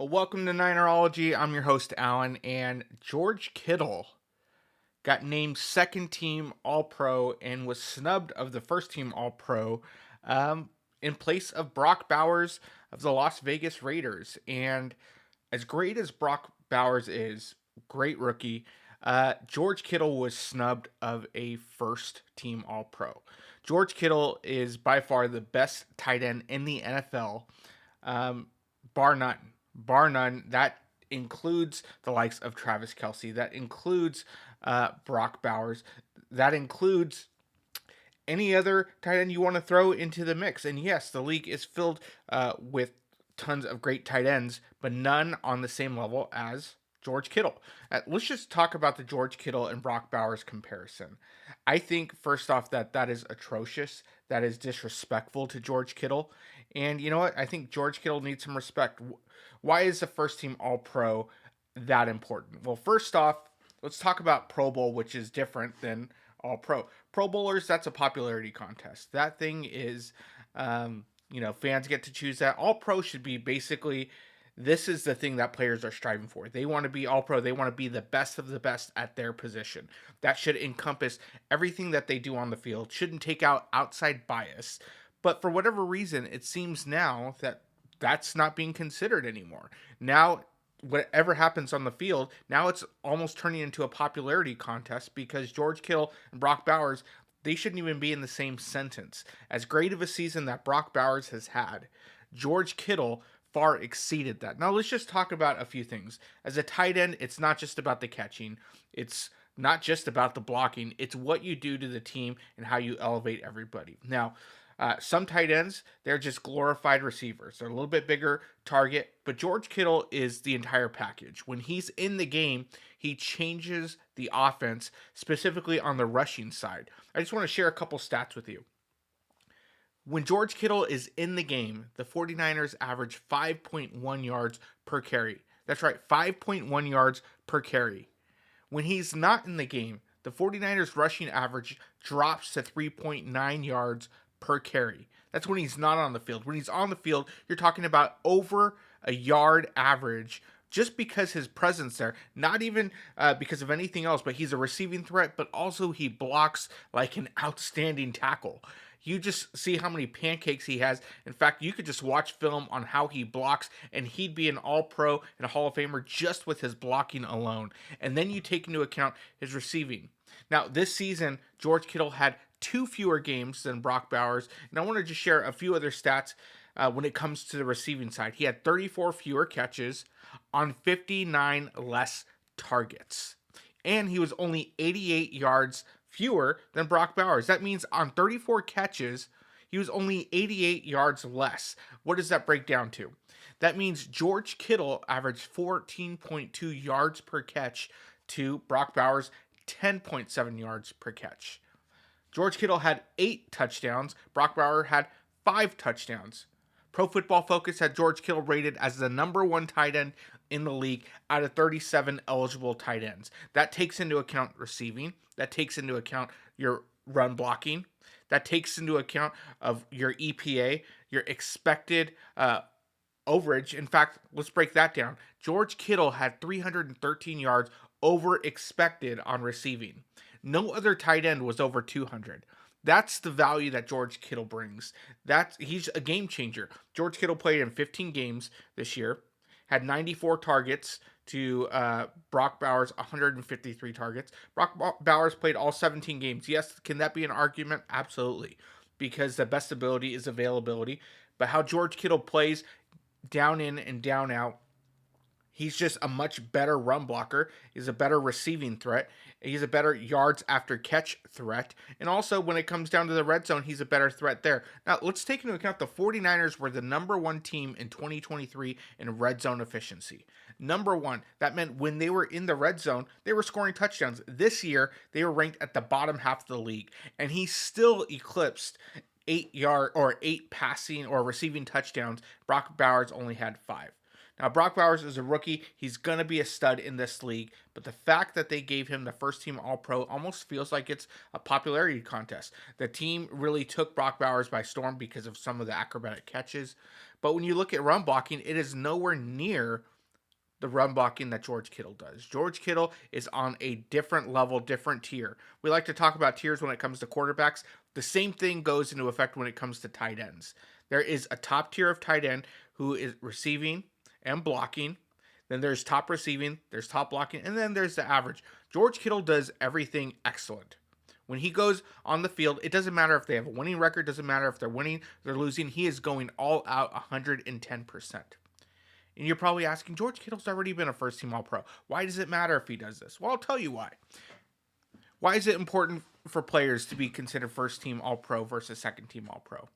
Well, welcome to Ninerology. I'm your host, Alan, and George Kittle got named second team All Pro and was snubbed of the first team All Pro in place of Brock Bowers of the Las Vegas Raiders. And as great as Brock Bowers is, great rookie, George Kittle was snubbed of a first team All Pro. George Kittle is by far the best tight end in the NFL, um, bar none. Bar none. That includes the likes of Travis Kelsey. That includes Brock Bowers. That includes any other tight end you want to throw into the mix. And yes, the league is filled with tons of great tight ends, but none on the same level as George Kittle. Let's just talk about the George Kittle and Brock Bowers comparison. I think first off that is atrocious. That is disrespectful to George Kittle. And you know what? I think George Kittle needs some respect. Why is the first team All Pro that important? Well, first off, let's talk about Pro Bowl, which is different than All Pro. Pro Bowlers, that's a popularity contest. That thing is, fans get to choose that. All Pro should be basically, this is the thing that players are striving for. They want to be All Pro. They want to be the best of the best at their position. That should encompass everything that they do on the field. Shouldn't take out outside bias. But for whatever reason, it seems now that that's not being considered anymore. Now, whatever happens on the field, now it's almost turning into a popularity contest because George Kittle and Brock Bowers, they shouldn't even be in the same sentence. As great of a season that Brock Bowers has had, George Kittle far exceeded that. Now, let's just talk about a few things. As a tight end, it's not just about the catching. It's not just about the blocking. It's what you do to the team and how you elevate everybody. Now, some tight ends, they're just glorified receivers. They're a little bit bigger target, but George Kittle is the entire package. When he's in the game, he changes the offense, specifically on the rushing side. I just want to share a couple stats with you. When George Kittle is in the game, the 49ers average 5.1 yards per carry. That's right, 5.1 yards per carry. When he's not in the game, the 49ers rushing average drops to 3.9 yards per carry. That's when he's not on the field. When he's on the field, you're talking about over a yard average just because his presence there, not even because of anything else, but he's a receiving threat, but also he blocks like an outstanding tackle. You just see how many pancakes he has. In fact, you could just watch film on how he blocks, and he'd be an All-Pro and a Hall of Famer just with his blocking alone. And then you take into account his receiving. Now, this season, George Kittle had 2 fewer games than Brock Bowers, and I want to just share a few other stats when it comes to the receiving side. He had 34 fewer catches on 59 less targets, and he was only 88 yards fewer than Brock Bowers. That means on 34 catches, he was only 88 yards less. What does that break down to? That means George Kittle averaged 14.2 yards per catch to Brock Bowers' 10.7 yards per catch. George Kittle had 8 touchdowns. Brock Bowers had 5 touchdowns. Pro Football Focus had George Kittle rated as the number 1 tight end in the league out of 37 eligible tight ends. That takes into account receiving. That takes into account your run blocking. That takes into account of your EPA, your expected overage. In fact, let's break that down. George Kittle had 313 yards over expected on receiving. No other tight end was over 200. That's the value that George Kittle brings. He's a game changer. George Kittle played in 15 games this year, had 94 targets to Brock Bowers' 153 targets. Brock Bowers played all 17 games. Yes, can that be an argument? Absolutely, because the best ability is availability. But how George Kittle plays down in and down out, he's just a much better run blocker. He's a better receiving threat. He's a better yards after catch threat. And also, when it comes down to the red zone, he's a better threat there. Now, let's take into account the 49ers were the number 1 team in 2023 in red zone efficiency. Number 1. That meant when they were in the red zone, they were scoring touchdowns. This year, they were ranked at the bottom half of the league. And he still eclipsed 8 passing or receiving touchdowns. Brock Bowers only had 5. Now, Brock Bowers is a rookie. He's going to be a stud in this league. But the fact that they gave him the first team All-Pro almost feels like it's a popularity contest. The team really took Brock Bowers by storm because of some of the acrobatic catches. But when you look at run blocking, it is nowhere near the run blocking that George Kittle does. George Kittle is on a different level, different tier. We like to talk about tiers when it comes to quarterbacks. The same thing goes into effect when it comes to tight ends. There is a top tier of tight end who is receiving and blocking. Then there's top receiving, there's top blocking, and then there's the average. George Kittle does everything excellent. When he goes on the field, it doesn't matter if they have a winning record, doesn't matter if they're winning, they're losing. He is going all out 110%. And you're probably asking, George Kittle's already been a first team All Pro. Why does it matter if he does this? Well, I'll tell you why. Why is it important for players to be considered first team All Pro versus second team All Pro?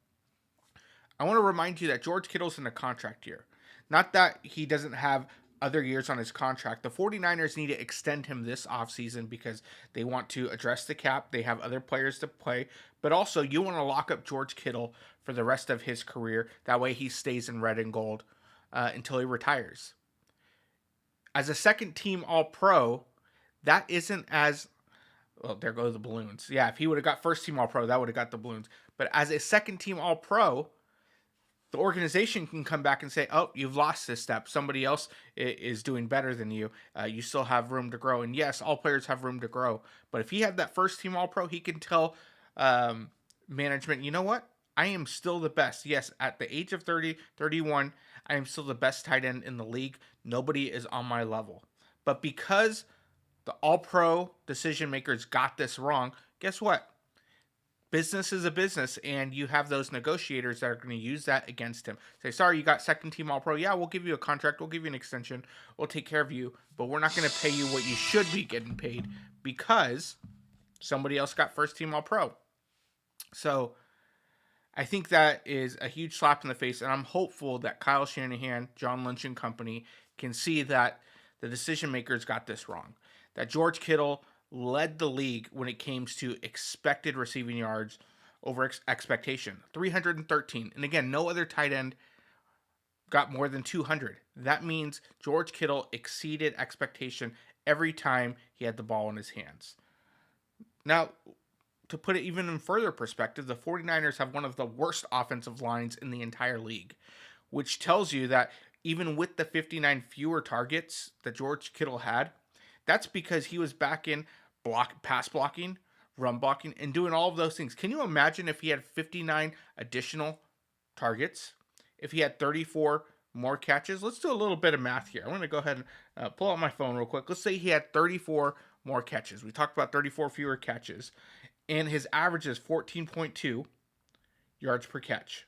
I want to remind you that George Kittle's in a contract year. Not that he doesn't have other years on his contract. The 49ers need to extend him this offseason because they want to address the cap. They have other players to play. But also, you want to lock up George Kittle for the rest of his career. That way he stays in red and gold until he retires. As a second team All Pro, that isn't as well. There go the balloons. Yeah, if he would have got first team All Pro, that would have got the balloons. But as a second team All Pro, the organization can come back and say, oh, you've lost this step. Somebody else is doing better than you. You still have room to grow. And yes, all players have room to grow. But if he had that first team All Pro, he can tell management, you know what? I am still the best. Yes, at the age of 30, 31, I am still the best tight end in the league. Nobody is on my level. But because the All Pro decision makers got this wrong, guess what? Business is a business, and you have those negotiators that are going to use that against him. Say, sorry, you got second team All Pro. Yeah, we'll give you a contract. We'll give you an extension. We'll take care of you, but we're not going to pay you what you should be getting paid because somebody else got first team All Pro. So I think that is a huge slap in the face, and I'm hopeful that Kyle Shanahan, John Lynch and company can see that the decision makers got this wrong. That George Kittle led the league when it came to expected receiving yards over expectation. 313. And again, no other tight end got more than 200. That means George Kittle exceeded expectation every time he had the ball in his hands. Now, to put it even in further perspective, the 49ers have one of the worst offensive lines in the entire league, which tells you that even with the 59 fewer targets that George Kittle had, that's because he was back in pass blocking, run blocking, and doing all of those things. Can you imagine if he had 59 additional targets? If he had 34 more catches? Let's do a little bit of math here. I'm going to go ahead and pull out my phone real quick. Let's say he had 34 more catches. We talked about 34 fewer catches. And his average is 14.2 yards per catch.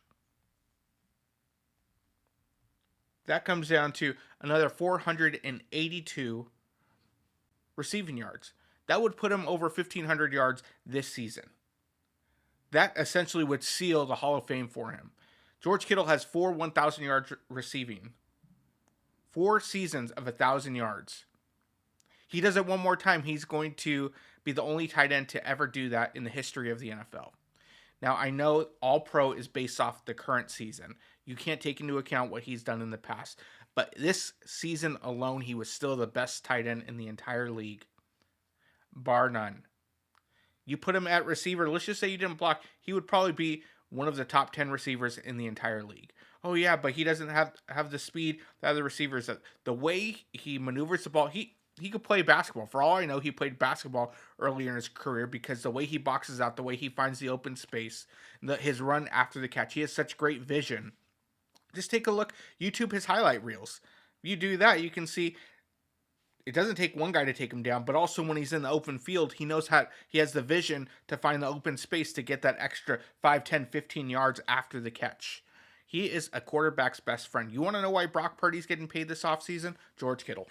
That comes down to another 482 receiving yards. That would put him over 1,500 yards this season. That essentially would seal the Hall of Fame for him. George Kittle has 4 1,000 yards receiving. 4 seasons of 1,000 yards. He does it one more time, he's going to be the only tight end to ever do that in the history of the NFL. Now, I know All Pro is based off the current season. You can't take into account what he's done in the past. But this season alone, he was still the best tight end in the entire league, bar none. You put him at receiver, let's just say you didn't block, he would probably be one of the top 10 receivers in the entire league. Oh yeah, but he doesn't have the speed that other receivers. The way he maneuvers the ball, he could play basketball. For all I know, he played basketball earlier in his career because the way he boxes out, the way he finds the open space, his run after the catch, he has such great vision. Just take a look, YouTube his highlight reels. If you do that, you can see it doesn't take one guy to take him down, but also when he's in the open field, he knows how, he has the vision to find the open space to get that extra 5, 10, 15 yards after the catch. He is a quarterback's best friend. You want to know why Brock Purdy's getting paid this offseason? George Kittle.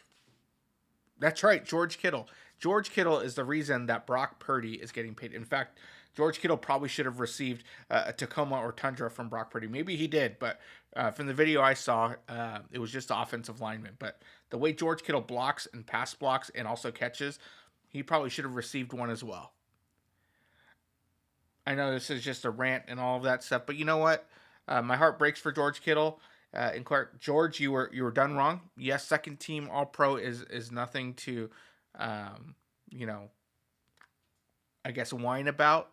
That's right, George Kittle. George Kittle is the reason that Brock Purdy is getting paid. In fact, George Kittle probably should have received a Tacoma or Tundra from Brock Purdy. Maybe he did, but from the video I saw, it was just offensive lineman. But the way George Kittle blocks and pass blocks and also catches, he probably should have received one as well. I know this is just a rant and all of that stuff, but you know what? My heart breaks for George Kittle. And Clark, George, you were done wrong. Yes, second team All Pro is nothing to, I guess whine about,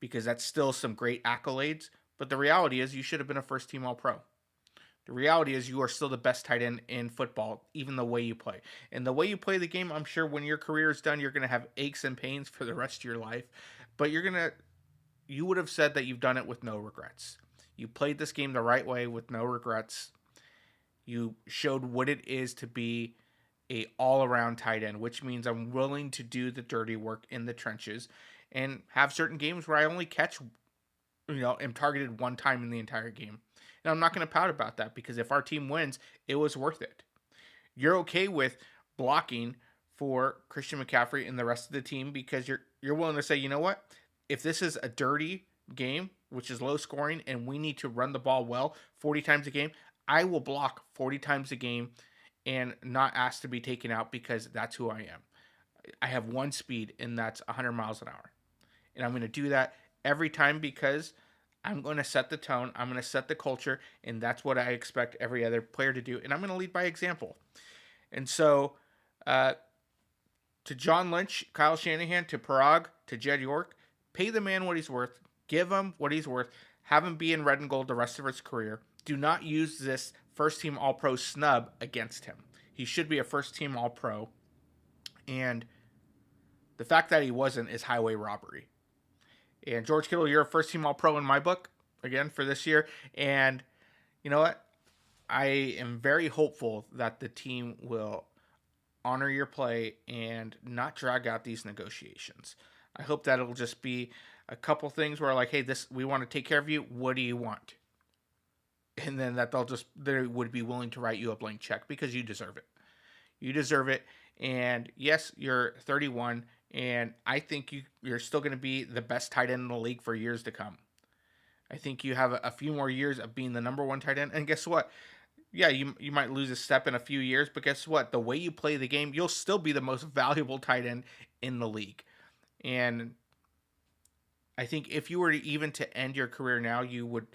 because that's still some great accolades. But the reality is, you should have been a first team All Pro. The reality is you are still the best tight end in football, even the way you play. And the way you play the game, I'm sure when your career is done, you're going to have aches and pains for the rest of your life. But you would have said that you've done it with no regrets. You played this game the right way with no regrets. You showed what it is to be a all-around tight end, which means I'm willing to do the dirty work in the trenches and have certain games where I only catch, am targeted one time in the entire game. And I'm not going to pout about that because if our team wins, it was worth it. You're okay with blocking for Christian McCaffrey and the rest of the team because you're willing to say, you know what? If this is a dirty game, which is low scoring, and we need to run the ball well 40 times a game, I will block 40 times a game and not ask to be taken out because that's who I am. I have one speed, and that's 100 miles an hour. And I'm going to do that every time because I'm going to set the tone. I'm going to set the culture, and that's what I expect every other player to do. And I'm going to lead by example. And so, to John Lynch, Kyle Shanahan, to Parag, to Jed York, pay the man what he's worth. Give him what he's worth. Have him be in red and gold the rest of his career. Do not use this first-team All-Pro snub against him. He should be a first-team All-Pro. And the fact that he wasn't is highway robbery. And George Kittle, you're a first-team All-Pro in my book, again, for this year. And you know what? I am very hopeful that the team will honor your play and not drag out these negotiations. I hope that it'll just be a couple things where like, hey, we want to take care of you. What do you want? And then that they would be willing to write you a blank check because you deserve it. You deserve it. And yes, you're 31, and I think you're still going to be the best tight end in the league for years to come. I think you have a few more years of being the number one tight end. And guess what? Yeah, you might lose a step in a few years, but guess what? The way you play the game, you'll still be the most valuable tight end in the league. And I think if you were to end your career now, you would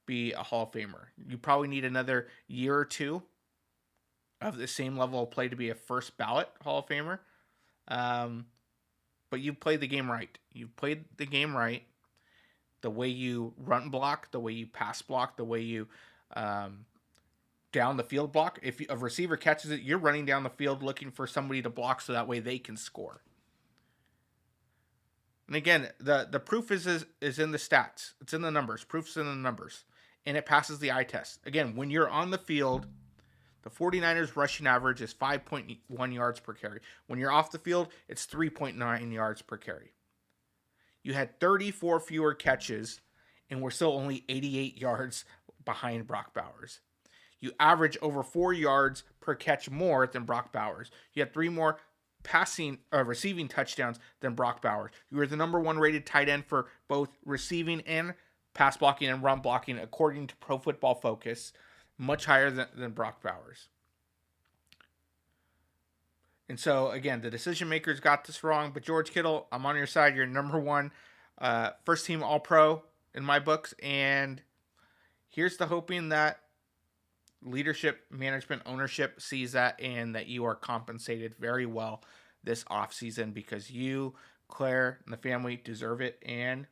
be a Hall of Famer. You probably need another year or two of the same level of play to be a first ballot Hall of Famer. But you played the game right. You played the game right. The way you run block, the way you pass block, the way you down the field block. If a receiver catches it, you're running down the field looking for somebody to block so that way they can score. And again, the proof is in the stats. It's in the numbers. Proof's in the numbers. And it passes the eye test. Again, when you're on the field, the 49ers rushing average is 5.1 yards per carry. When you're off the field, it's 3.9 yards per carry. You had 34 fewer catches, and we're still only 88 yards behind Brock Bowers. You average over 4 yards per catch more than Brock Bowers. You had 3 more receiving touchdowns than Brock Bowers. You were the number 1 rated tight end for both receiving and pass blocking and run blocking, according to Pro Football Focus, much higher than Brock Bowers. And so, again, the decision makers got this wrong, but George Kittle, I'm on your side. You're number 1 first-team All-Pro in my books, and here's the hoping that leadership, management, ownership sees that and that you are compensated very well this offseason because you, Claire, and the family deserve it. And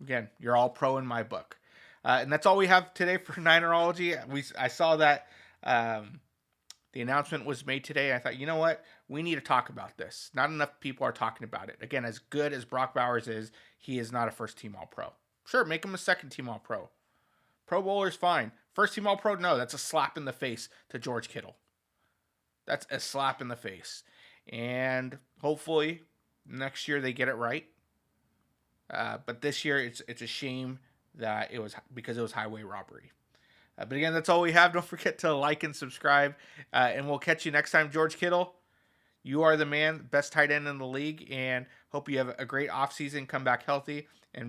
again, you're all pro in my book. And that's all we have today for Ninerology. I saw that the announcement was made today. I thought, you know what? We need to talk about this. Not enough people are talking about it. Again, as good as Brock Bowers is, he is not a first-team All-Pro. Sure, make him a second-team All-Pro. Pro Bowler's fine. First-team All-Pro, no, that's a slap in the face to George Kittle. That's a slap in the face. And hopefully next year they get it right. But this year it's a shame that it was because it was highway robbery. But again, that's all we have. Don't forget to like and subscribe. And we'll catch you next time. George Kittle, you are the man, best tight end in the league. And hope you have a great offseason. Come back healthy. And